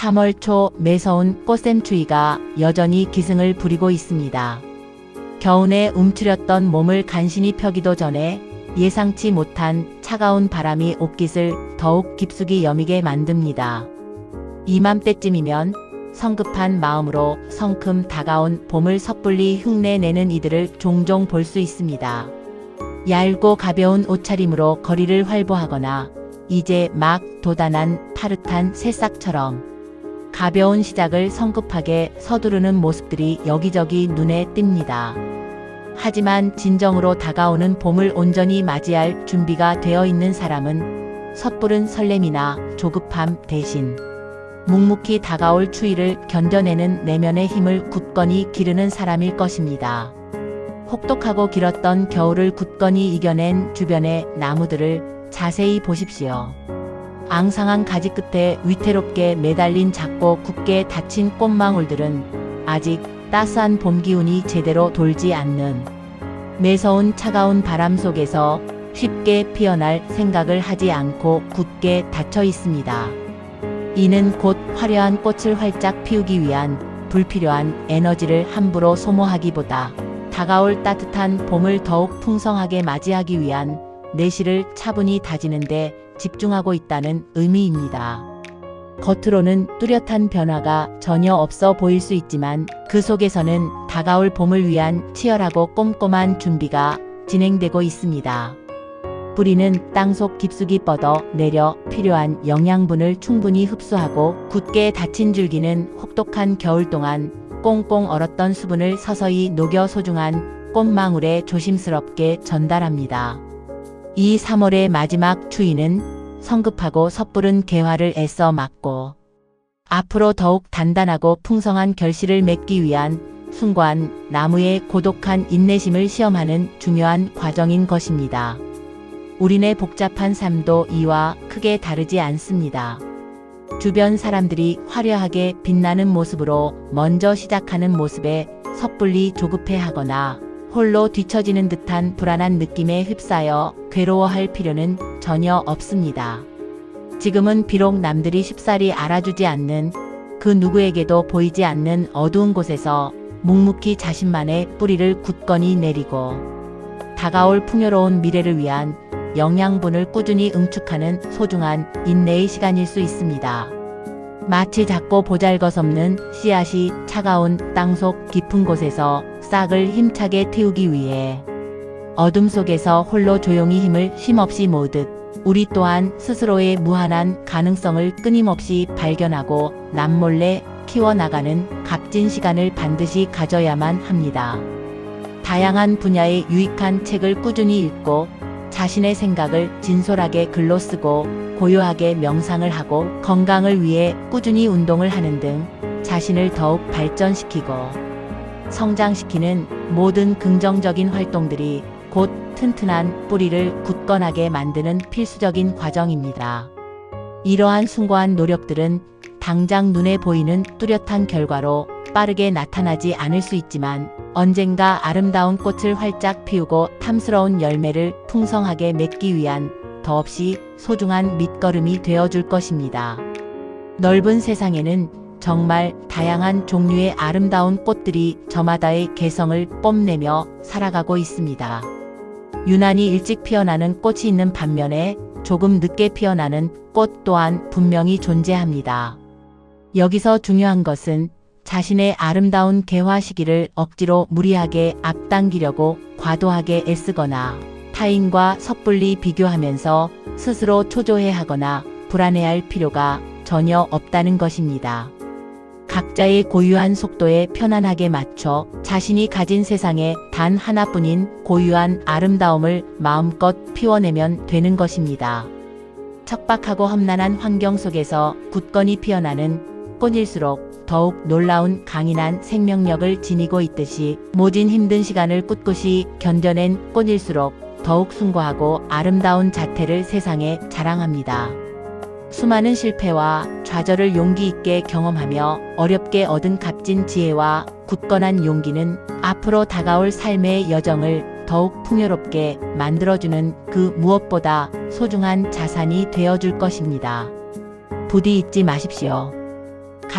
3월 초 매서운 꽃샘추위가 여전히 기승을 부리고 있습니다. 겨우내 움츠렸던 몸을 간신히 펴기도 전에 예상치 못한 차가운 바람이 옷깃을 더욱 깊숙이 여미게 만듭니다. 이맘때쯤이면 성급한 마음으로 성큼 다가온 봄을 섣불리 흉내내는 이들을 종종 볼 수 있습니다. 얇고 가벼운 옷차림으로 거리를 활보하거나 이제 막 도단한 파릇한 새싹처럼 가벼운 시작을 성급하게 서두르는 모습들이 여기저기 눈에 띕니다. 하지만 진정으로 다가오는 봄을 온전히 맞이할 준비가 되어 있는 사람은 섣부른 설렘이나 조급함 대신 묵묵히 다가올 추위를 견뎌내는 내면의 힘을 굳건히 기르는 사람일 것입니다. 혹독하고 길었던 겨울을 굳건히 이겨낸 주변의 나무들을 자세히 보십시오. 앙상한 가지 끝에 위태롭게 매달린 작고 굳게 닫힌 꽃망울들은 아직 따스한 봄 기운이 제대로 돌지 않는 매서운 차가운 바람 속에서 쉽게 피어날 생각을 하지 않고 굳게 닫혀 있습니다. 이는 곧 화려한 꽃을 활짝 피우기 위한 불필요한 에너지를 함부로 소모하기보다 다가올 따뜻한 봄을 더욱 풍성하게 맞이하기 위한 내실을 차분히 다지는데 집중하고 있다는 의미입니다. 겉으로는 뚜렷한 변화가 전혀 없어 보일 수 있지만 그 속에서는 다가올 봄을 위한 치열하고 꼼꼼한 준비가 진행되고 있습니다. 뿌리는 땅속 깊숙이 뻗어 내려 필요한 영양분을 충분히 흡수하고 굳게 닫힌 줄기는 혹독한 겨울 동안 꽁꽁 얼었던 수분을 서서히 녹여 소중한 꽃망울에 조심스럽게 전달합니다. 이 3월의 마지막 추위는 성급하고 섣부른 개화를 애써 막고 앞으로 더욱 단단하고 풍성한 결실을 맺기 위한 숭고한 나무의 고독한 인내심을 시험하는 중요한 과정인 것입니다. 우리네 복잡한 삶도 이와 크게 다르지 않습니다. 주변 사람들이 화려하게 빛나는 모습으로 먼저 시작하는 모습에 섣불리 조급해하거나 홀로 뒤처지는 듯한 불안한 느낌에 휩싸여 괴로워할 필요는 전혀 없습니다. 지금은 비록 남들이 쉽사리 알아주지 않는 그 누구에게도 보이지 않는 어두운 곳에서 묵묵히 자신만의 뿌리를 굳건히 내리고 다가올 풍요로운 미래를 위한 영양분을 꾸준히 응축하는 소중한 인내의 시간일 수 있습니다. 마치 작고 보잘것없는 씨앗이 차가운 땅속 깊은 곳에서 싹을 힘차게 틔우기 위해 어둠 속에서 홀로 조용히 힘을 쉼없이 모으듯 우리 또한 스스로의 무한한 가능성을 끊임없이 발견하고 남몰래 키워나가는 값진 시간을 반드시 가져야만 합니다. 다양한 분야의 유익한 책을 꾸준히 읽고 자신의 생각을 진솔하게 글로 쓰고 고요하게 명상을 하고 건강을 위해 꾸준히 운동을 하는 등 자신을 더욱 발전시키고 성장시키는 모든 긍정적인 활동들이 곧 튼튼한 뿌리를 굳건하게 만드는 필수적인 과정입니다. 이러한 숭고한 노력들은 당장 눈에 보이는 뚜렷한 결과로 빠르게 나타나지 않을 수 있지만 언젠가 아름다운 꽃을 활짝 피우고 탐스러운 열매를 풍성하게 맺기 위한 더없이 소중한 밑거름이 되어줄 것입니다. 넓은 세상에는 정말 다양한 종류의 아름다운 꽃들이 저마다의 개성을 뽐내며 살아가고 있습니다. 유난히 일찍 피어나는 꽃이 있는 반면에 조금 늦게 피어나는 꽃 또한 분명히 존재합니다. 여기서 중요한 것은 자신의 아름다운 개화 시기를 억지로 무리하게 앞당기려고 과도하게 애쓰거나 타인과 섣불리 비교하면서 스스로 초조해하거나 불안해할 필요가 전혀 없다는 것입니다. 각자의 고유한 속도에 편안하게 맞춰 자신이 가진 세상에 단 하나뿐인 고유한 아름다움을 마음껏 피워내면 되는 것입니다. 척박하고 험난한 환경 속에서 굳건히 피어나는 꽃일수록 더욱 놀라운 강인한 생명력을 지니고 있듯이 모진 힘든 시간을 꿋꿋이 견뎌낸 꽃일수록 더욱 숭고하고 아름다운 자태를 세상에 자랑합니다. 수많은 실패와 좌절을 용기 있게 경험하며 어렵게 얻은 값진 지혜와 굳건한 용기는 앞으로 다가올 삶의 여정을 더욱 풍요롭게 만들어주는 그 무엇보다 소중한 자산이 되어줄 것입니다. 부디 잊지 마십시오.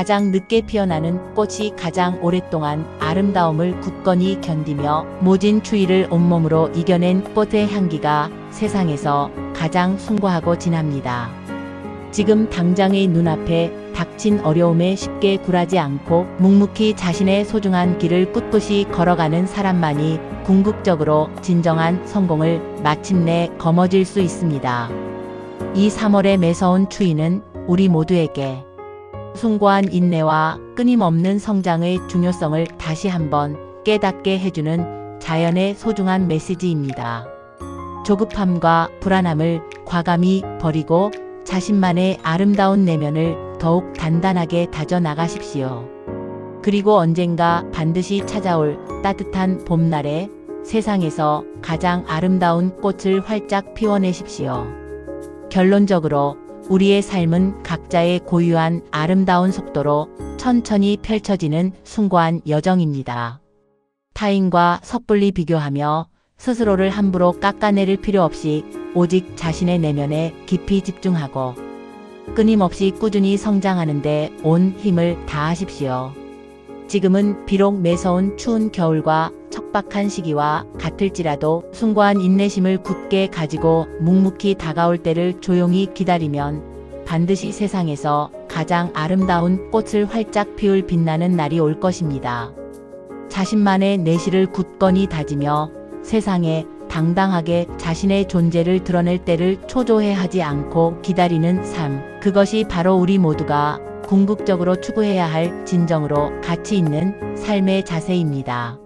가장 늦게 피어나는 꽃이 가장 오랫동안 아름다움을 굳건히 견디며 모진 추위를 온몸으로 이겨낸 꽃의 향기가 세상에서 가장 숭고하고 진합니다. 지금 당장의 눈앞에 닥친 어려움에 쉽게 굴하지 않고 묵묵히 자신의 소중한 길을 꿋꿋이 걸어가는 사람만이 궁극적으로 진정한 성공을 마침내 거머쥘 수 있습니다. 이 3월의 매서운 추위는 우리 모두에게 숭고한 인내와 끊임없는 성장의 중요성을 다시 한번 깨닫게 해주는 자연의 소중한 메시지입니다. 조급함과 불안함을 과감히 버리고 자신만의 아름다운 내면을 더욱 단단하게 다져 나가십시오. 그리고 언젠가 반드시 찾아올 따뜻한 봄날에 세상에서 가장 아름다운 꽃을 활짝 피워내십시오. 결론적으로 우리의 삶은 각자의 고유한 아름다운 속도로 천천히 펼쳐지는 숭고한 여정입니다. 타인과 섣불리 비교하며 스스로를 함부로 깎아내릴 필요 없이 오직 자신의 내면에 깊이 집중하고 끊임없이 꾸준히 성장하는 데 온 힘을 다하십시오. 지금은 비록 매서운 추운 겨울과 척박한 시기와 같을지라도 숭고한 인내심을 굳게 가지고 묵묵히 다가올 때를 조용히 기다리면 반드시 세상에서 가장 아름다운 꽃을 활짝 피울 빛나는 날이 올 것입니다. 자신만의 내실을 굳건히 다지며 세상에 당당하게 자신의 존재를 드러낼 때를 초조해하지 않고 기다리는 삶, 그것이 바로 우리 모두가 궁극적으로 추구해야 할 진정으로 가치 있는 삶의 자세입니다.